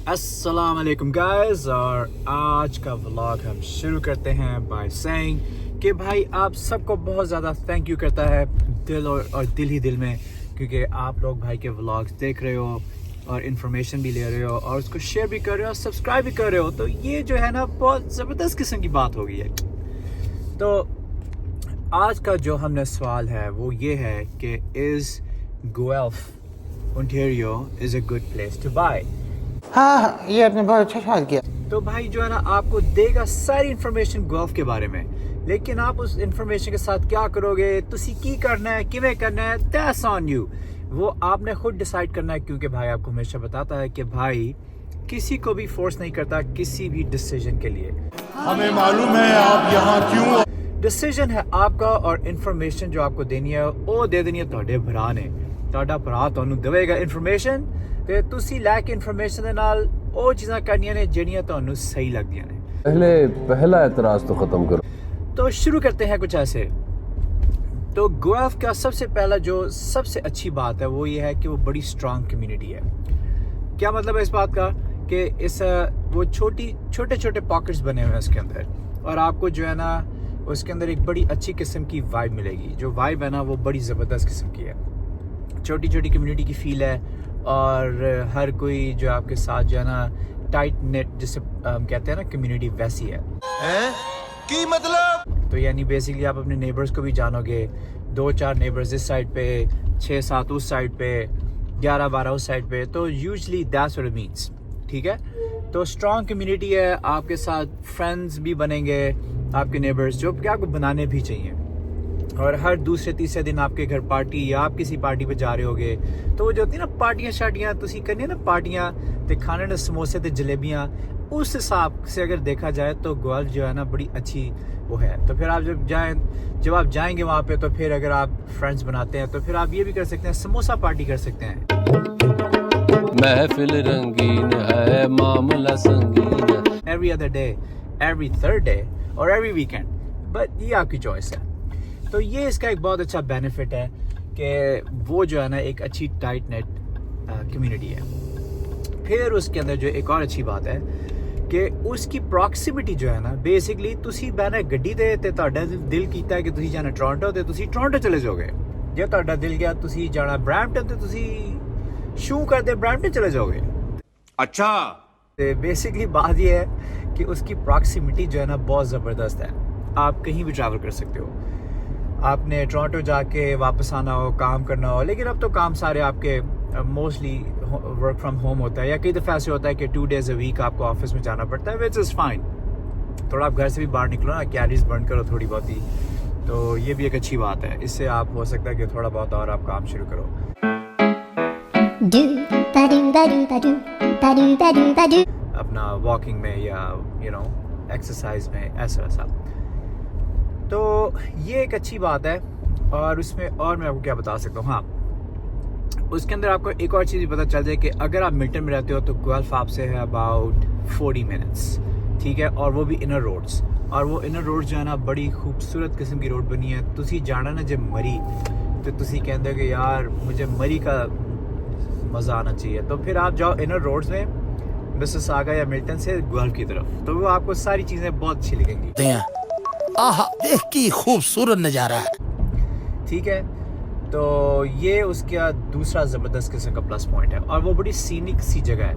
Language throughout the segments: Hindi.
अस्सलाम वालेकुम गाइस, और आज का व्लॉग हम शुरू करते हैं बाय सेइंग कि भाई आप सबको बहुत ज़्यादा थैंक यू करता है दिल और दिल ही दिल में, क्योंकि आप लोग भाई के व्लॉग्स देख रहे हो और इन्फॉर्मेशन भी ले रहे हो और उसको शेयर भी कर रहे हो, सब्सक्राइब भी कर रहे हो। तो ये जो है ना बहुत ज़बरदस्त किस्म की बात हो गई है। तो आज का जो हमने सवाल है वो ये है कि is Guelph Ontario is a good place to buy. हाँ, ये आपने बहुत अच्छा सवाल किया। तो भाई जो है ना आपको देगा सारी इन्फॉर्मेशन गोल्फ के बारे में, लेकिन आप उस इन्फॉर्मेशन के साथ क्या करोगे, तुसी की करना है, किवें करना है, दैट्स ऑन यू। वो आपने खुद डिसाइड करना है, क्योंकि भाई आपको हमेशा बताता है कि भाई किसी को भी फोर्स नहीं करता किसी भी डिसीजन के लिए। हमें मालूम है आप यहाँ क्यों। डिसीजन है आपका, और इन्फॉर्मेशन जो आपको देनी है वो दे देनी है ਤੁਹਾਡੇ ਭਰਾ ਨੇ। ਤੁਹਾਡਾ ਭਰਾ ਤੁਹਾਨੂੰ ਦੇਵੇਗਾ ਇਨਫੋਰਮੇਸ਼ਨ ਤੇ ਤੁਸੀਂ ਲੈ ਕੇ ਇਨਫੋਰਮੇਸ਼ਨ ਦੇ ਨਾਲ ਉਹ ਚੀਜ਼ਾਂ ਕਰਨੀਆਂ ਨੇ ਜਿਹੜੀਆਂ ਤੁਹਾਨੂੰ ਸਹੀ ਲੱਗਦੀਆਂ ਨੇ। पहला एतराज तो खत्म करो। तो शुरू करते हैं कुछ ऐसे। तो गुएल्फ का सबसे पहला जो सबसे अच्छी बात है वो ये है कि वो बड़ी स्ट्रांग कम्युनिटी है। क्या मतलब है इस बात का कि इस वो छोटे छोटे पॉकेट्स बने हुए हैं उसके अंदर, और आपको जो है ना उसके अंदर एक बड़ी अच्छी किस्म की वाइब मिलेगी। जो वाइब है ना वो बड़ी ज़बरदस्त किस्म की है, छोटी छोटी कम्युनिटी की फील है, और हर कोई जो आपके साथ जो है ना टाइट नेट जिसे कहते हैं ना कम्युनिटी वैसी है। की मतलब तो यानी बेसिकली आप अपने नेबर्स को भी जानोगे, 2-4 नेबर्स इस साइड पे, 6-7 उस साइड पे, 11-12 उस साइड पे। तो usually that's what it means, ठीक है। तो स्ट्रॉन्ग कम्युनिटी है, आपके साथ फ्रेंड्स भी बनेंगे आपके नेबर्स, जो कि आपको बनाने भी चाहिए। और हर दूसरे तीसरे दिन आपके घर पार्टी या आप किसी पार्टी पे जा रहे होगे, तो वो जो होती है ना पार्टियां शार्टियां तुसी करनी है ना, पार्टियां ते खाने ने समोसे ते जलेबियां, उस हिसाब से अगर देखा जाए तो गुएल्फ जो है ना बड़ी अच्छी वो है। तो फिर आप जब आप जाएंगे वहाँ पे, तो फिर अगर आप फ्रेंड्स बनाते हैं तो फिर आप ये भी कर सकते हैं, समोसा पार्टी कर सकते हैं। महफिल रंगीन है, मामला संगीन है। Every other day, every third day और एवरी वीकेंड, बट ये आपकी चॉइस है। तो ये इसका एक बहुत अच्छा बेनिफिट है कि वो जो है ना एक अच्छी टाइट नेट कम्युनिटी है। फिर उसके अंदर जो एक और अच्छी बात है कि उसकी प्रॉक्सिमिटी जो है ना, बेसिकली तुसी बहना गड्डी ते ਤੁਹਾਡਾ दिल कीता है कि तुसी जाना टोरंटो ते तुसी टोरंटो चले जाओगे। जे ਤੁਹਾਡਾ दिल गया तुसी जाना ब्रैम्पटन ते तुसी शू करते ब्रैम्पटन चले जाओगे। अच्छा तो बेसिकली बात ये है कि उसकी प्रॉक्सिमिटी जो है ना बहुत ज़बरदस्त है, आप कहीं भी ट्रैवल कर सकते हो। आपने टोरंटो जाके वापस आना हो, काम करना हो, लेकिन अब तो काम सारे आपके मोस्टली वर्क फ्रॉम होम होता है, या कई दफ़ा ऐसे होता है कि 2 days a week आपको ऑफिस में जाना पड़ता है, विच इज़ फाइन। थोड़ा आप घर से भी बाहर निकलो ना, कैलोरीज बर्न करो थोड़ी बहुत ही, तो ये भी एक अच्छी बात है। इससे आप हो सकता है कि थोड़ा बहुत और आप काम शुरू करो। अपना वॉकिंग में या एक्सरसाइज में ऐसा वैसा। तो ये एक अच्छी बात है। और उसमें और मैं आपको क्या बता सकता हूँ, हाँ उसके अंदर आपको एक और चीज़ भी पता चल जाए कि अगर आप मिल्टन में रहते हो तो गुएल्फ आपसे है अबाउट 40 मिनट्स, ठीक है। और वो भी इनर रोड्स, और वो इनर रोड जो है ना बड़ी खूबसूरत किस्म की रोड बनी है। तुसी जाना ना जब मरी, तो तुसी कहते हो कि यार मुझे मरी का मज़ा आना चाहिए, तो फिर आप जाओ इनर रोड्स में मिसिसागा या मिल्टन से गुएल्फ की तरफ, तो वो आपको सारी चीज़ें बहुत अच्छी लगेंगी। आहा, देख की खूबसूरत नजारा है। ठीक है, तो ये उसका दूसरा ज़बरदस्त किस्म का प्लस पॉइंट है, और वो बड़ी सीनिक सी जगह है।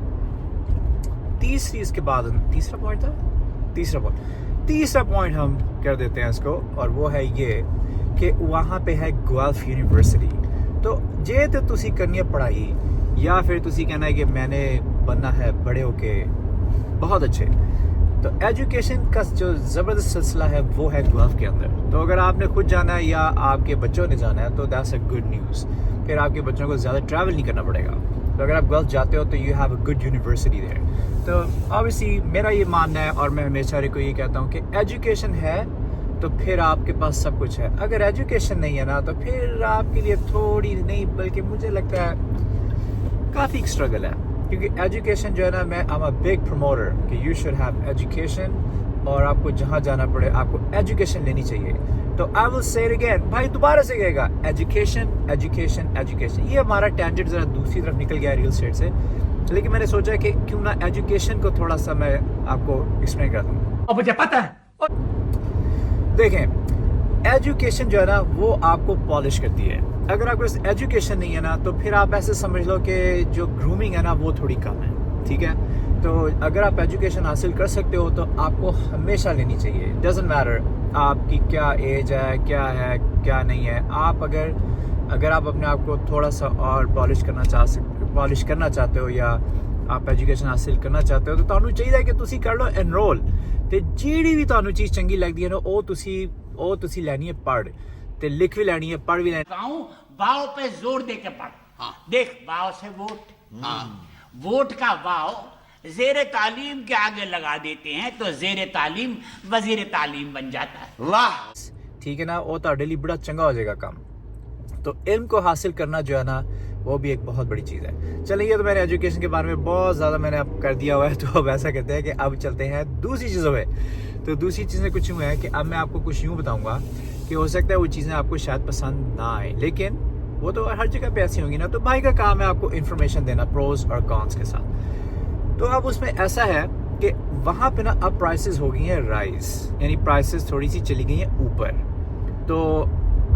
इसके बाद तीसरा पॉइंट हम कर देते हैं इसको, और वो है ये कि वहाँ पे है गुएल्फ यूनिवर्सिटी। तो जे तो तुसी करनी है पढ़ाई, या फिर तुसी कहना है कि मैंने बनना है बड़े होके बहुत अच्छे, तो एजुकेशन का जो ज़बरदस्त सिलसिला है वो है गुएल्फ के अंदर। तो अगर आपने खुद जाना है या आपके बच्चों ने जाना है तो दैट्स अ गुड न्यूज़। फिर आपके बच्चों को ज़्यादा ट्रैवल नहीं करना पड़ेगा। तो अगर आप गुएल्फ जाते हो तो you have a good university there. तो ऑब्वियसली मेरा ये मानना है, और मैं हमेशा को ये कहता हूँ कि एजुकेशन है तो फिर आपके पास सब कुछ है। अगर एजुकेशन नहीं है ना, तो फिर आपके लिए थोड़ी नहीं बल्कि मुझे लगता है काफ़ी स्ट्रगल है। क्योंकि एजुकेशन जो है ना, मैं I am a big promoter कि यू शुड हैव एजुकेशन, और आपको जहाँ जाना पड़े आपको एजुकेशन लेनी चाहिए। तो I will say it again, भाई दोबारा से कहेगा एजुकेशन एजुकेशन एजुकेशन। ये हमारा टेंजेंट जरा दूसरी तरफ निकल गया रियल स्टेट से, लेकिन मैंने सोचा कि क्यों ना एजुकेशन को थोड़ा सा मैं आपको एक्सप्लेन कर दूँ। और मुझे पता है। देखें, एजुकेशन जो है ना वो आपको पॉलिश करती है। अगर आपको एजुकेशन नहीं है ना तो फिर आप ऐसे समझ लो कि जो ग्रूमिंग है ना वो थोड़ी कम है, ठीक है। तो अगर आप एजुकेशन हासिल कर सकते हो तो आपको हमेशा लेनी चाहिए। डजंट मैटर आपकी क्या एज है, क्या नहीं है। आप अगर आप अपने आप को थोड़ा सा और पॉलिश करना चाहते हो या आप एजुकेशन हासिल करना चाहते हो तो ਤੁਹਾਨੂੰ ਚਾਹੀਦਾ ਕਿ ਤੁਸੀਂ ਕਰ ਲਓ ਐਨਰੋਲ ਤੇ ਜਿਹੜੀ ਵੀ ਤੁਹਾਨੂੰ ਚੀਜ਼ ਚੰਗੀ ਲੱਗਦੀ ਹੈ ਨਾ ਉਹ ਤੁਸੀਂ ਲੈਣੀ ਹੈ ਪੜ੍ਹ ਤੇ ਲਿਖ ਵੀ ਲੈਣੀ ਹੈ ਪੜ੍ਹ ਵੀ ਲੈਣੀ। वाव पे जोर दे के पढ़। हाँ। देख, वाव से वोट। हाँ। वोट का वाव जेर तालीम के आगे लगा देते हैं तो जेर तालीम वजीर तालीम बन जाता है। वाह, ठीक है ना, वो ਤੁਹਾਡੇ ਲਈ बड़ा चंगा हो जाएगा काम। तो इल्म को हासिल करना जो है ना वो भी एक बहुत बड़ी चीज़ है। चलिए, ये तो मैंने एजुकेशन के बारे में बहुत ज़्यादा मैंने अब कर दिया हुआ है, तो अब ऐसा कहते हैं कि अब चलते हैं दूसरी चीज़ों में। तो दूसरी चीज़ें कुछ यूँ है कि अब मैं आपको कुछ यूँ बताऊँगा कि हो सकता है वो चीज़ें आपको शायद पसंद ना आए, लेकिन वो तो हर जगह पे ऐसी होंगी ना। तो भाई का काम है आपको इन्फॉर्मेशन देना प्रोज और कॉन्स के साथ। तो अब उसमें ऐसा है कि वहाँ पे ना अब प्राइसेस हो गई हैं राइज, यानी प्राइसेस थोड़ी सी चली गई हैं ऊपर। तो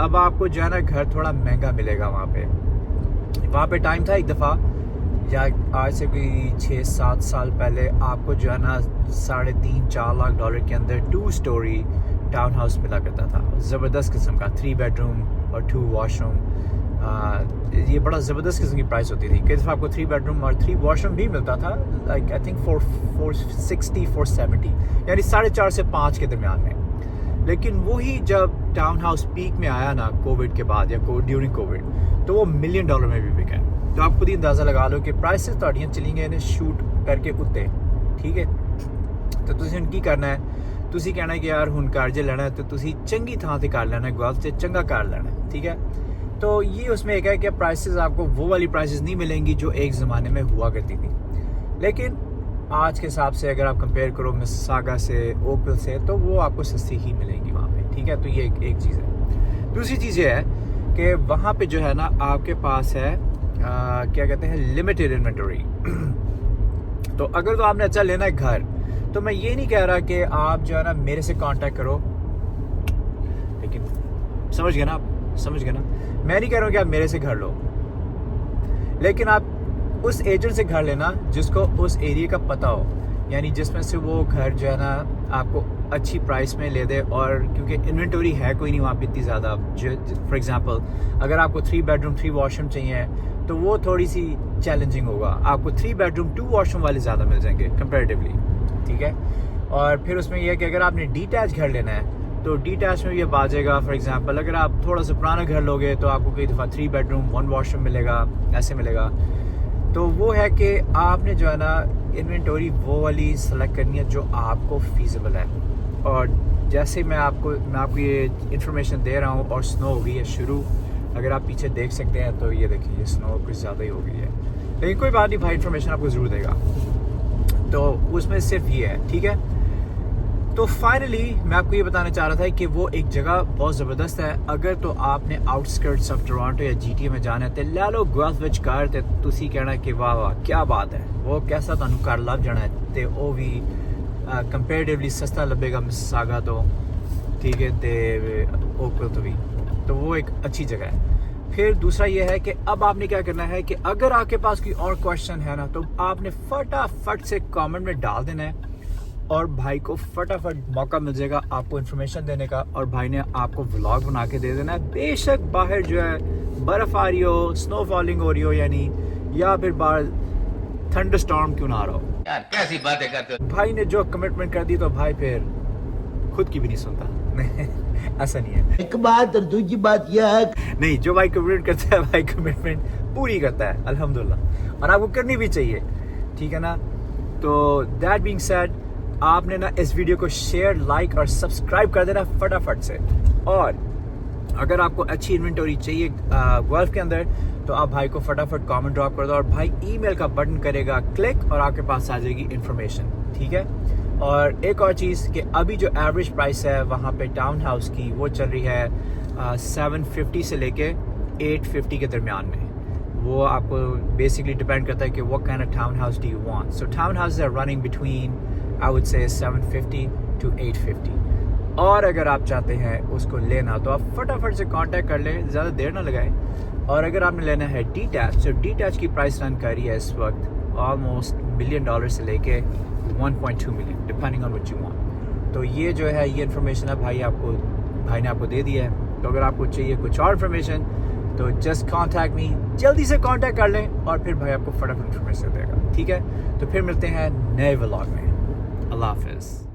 अब आपको जो है ना घर थोड़ा महंगा मिलेगा वहाँ पे टाइम था एक दफ़ा, या आज से कोई 6-7 साल पहले आपको जो है ना 3.5-4 लाख डॉलर के अंदर 2 स्टोरी टाउन हाउस मिला करता था, ज़बरदस्त किस्म का, 3 बेडरूम और 2 वॉशरूम। ये बड़ा ज़बरदस्त किस्म की प्राइस होती थी। कई दफ़ा आपको 3 बेडरूम और 3 वॉशरूम भी मिलता था, लाइक आई थिंक 460-470, यानी 4.5 से 5 के दरमियान में। लेकिन वही जब टाउन हाउस पीक में आया ना कोविड के बाद या ड्यूरिंग कोविड, तो वो $1 मिलियन में भी बिका। तो आप खुद ही अंदाज़ा लगा लो कि प्राइसेस ਤੁਹਾਡੀਆਂ ਚਲੀਆਂ ਨੇ ਸ਼ੂਟ ਕਰਕੇ ਉੱਤੇ, ਠੀਕ ਹੈ। तो ਤੁਸੀਂ ਹੁਣ ਕੀ ਕਰਨਾ ਹੈ, ਤੁਸੀਂ ਕਹਿਣਾ ਕਿ यार ਹੁਣ ਘਰ ਜੇ ਲੈਣਾ ਹੈ तो ਤੁਸੀਂ ਚੰਗੀ ਥਾਂ ਤੇ ਘਰ ਲੈਣਾ है, ਗਲਫ से चंगा घर लेना है, ठीक है। तो ये उसमें एक है कि प्राइसेस आपको वो वाली प्राइसेस नहीं मिलेंगी जो एक ज़माने में हुआ करती थी, लेकिन आज के हिसाब से अगर आप कंपेयर करो मिसिसागा से, ओकविल से, तो वो आपको सस्ती ही मिलेंगी वहाँ पे, ठीक है। तो ये एक चीज़ है। दूसरी चीज़ ये है कि वहाँ पे जो है ना आपके पास है क्या कहते हैं, लिमिटेड इन्वेंटरी। तो अगर तो आपने अच्छा लेना है घर, तो मैं ये नहीं कह रहा कि आप जो है ना मेरे से कांटेक्ट करो, लेकिन समझ गए ना, मैं नहीं कह रहा हूँ कि आप मेरे से घर लो, लेकिन आप उस एजेंट से घर लेना जिसको उस एरिया का पता हो, यानी जिसमें से वो घर जो है ना आपको अच्छी प्राइस में ले दे। और क्योंकि इन्वेंटरी है कोई नहीं वहाँ पे इतनी ज़्यादा, फॉर एग्जांपल अगर आपको 3 बेडरूम 3 वॉशरूम चाहिए तो वो थोड़ी सी चैलेंजिंग होगा। आपको 3 बेडरूम 2 वॉशरूम वाले ज़्यादा मिल जाएंगे कंपेरेटिवली, ठीक है। और फिर उसमें यह है कि अगर आपने डीटैच घर लेना है तो डीटैच में ये आ जाएगा। फॉर एग्जांपल अगर आप थोड़ा सा पुराना घर लोगे तो आपको कई दफ़ा 3 बेडरूम 1 वॉशरूम मिलेगा, ऐसे मिलेगा। तो वो है कि आपने जो है ना इन्वेंटरी वो वाली सेलेक्ट करनी है जो आपको फीजिबल है। और जैसे मैं आपको ये इन्फॉर्मेशन दे रहा हूँ और स्नो हो गई है शुरू, अगर आप पीछे देख सकते हैं तो ये देखिए ये स्नो कुछ ज़्यादा ही हो गई है, लेकिन कोई बात नहीं भाई, इन्फॉर्मेशन आपको ज़रूर देगा। तो उसमें सिर्फ ये है, ठीक है। तो फाइनली मैं आपको ये बताना चाह रहा था कि वो एक जगह बहुत ज़बरदस्त है। अगर तो आपने आउटस्कर्ट्स ऑफ टोरंटो या GTA में जाना है तो ले लो गुएल्फ विच घर, ते तुसी कहना कि वाह वाह क्या बात है, वो कैसा तुहानू घर लभ जाना है, ते वो भी कंपेरेटिवली सस्ता लभेगा मिसिसागा तो, ठीक है, ते ओकविल तो भी। तो वो एक अच्छी जगह है। फिर दूसरा ये है कि अब आपने क्या करना है कि अगर आपके पास कोई और क्वेश्चन है ना तो आपने फटाफट से कमेंट में डाल देना है और भाई को फटाफट मौका मिल जाएगा आपको इन्फॉर्मेशन देने का, और भाई ने आपको व्लॉग बना के दे देना है। बेशक बाहर जो है बर्फ़ आ रही हो, स्नो फॉलिंग हो रही हो, यानी या फिर बाहर थंडर स्टॉर्म क्यों ना आ रहा हो, यार कैसी बातें करते हो। भाई ने जो कमिटमेंट कर दी तो भाई फिर खुद की भी नहीं सुनता। ऐसा नहीं है। एक बात और दूसरी बात यह है नहीं, जो भाई कमिटमेंट करता है भाई कमिटमेंट पूरी करता है अल्हम्दुलिल्लाह, और आपको करनी भी चाहिए, ठीक है ना। तो दैट बीइंग सेड, आपने ना इस वीडियो को शेयर, लाइक और सब्सक्राइब कर देना फटाफट से। और अगर आपको अच्छी इन्वेंटरी चाहिए गुएल्फ के अंदर तो आप भाई को फटाफट कमेंट ड्रॉप कर दो और भाई ईमेल का बटन करेगा क्लिक और आपके पास आ जाएगी इन्फॉर्मेशन, ठीक है। और एक और चीज़ कि अभी जो एवरेज प्राइस है वहाँ पे टाउन हाउस की वो चल रही है 750 से लेके 850 के दरमियान में। वो आपको बेसिकली डिपेंड करता है कि what kind of townhouse do you want. So townhouses are running between I would say 750 to 850. और अगर आप चाहते हैं उसको लेना तो आप फटाफट से कांटेक्ट कर लें, ज़्यादा देर ना लगाएं. और अगर आपने लेना है डीटैच, तो डीटैच की प्राइस रन कर रही है इस वक्त ऑलमोस्ट $1 million से लेके 1.2 million depending on what you want. तो ये जो है ये इन्फॉर्मेशन है भाई ने आपको दे दिया है. तो अगर आपको चाहिए कुछ और इन्फॉर्मेशन तो जस्ट कॉन्टैक्ट मी, जल्दी से कॉन्टैक्ट कर लें और फिर भाई आपको फटाफट इन्फॉर्मेशन देगा. ठीक है, तो फिर मिलते हैं नए व्लॉग में. अल्लाह हाफिज़.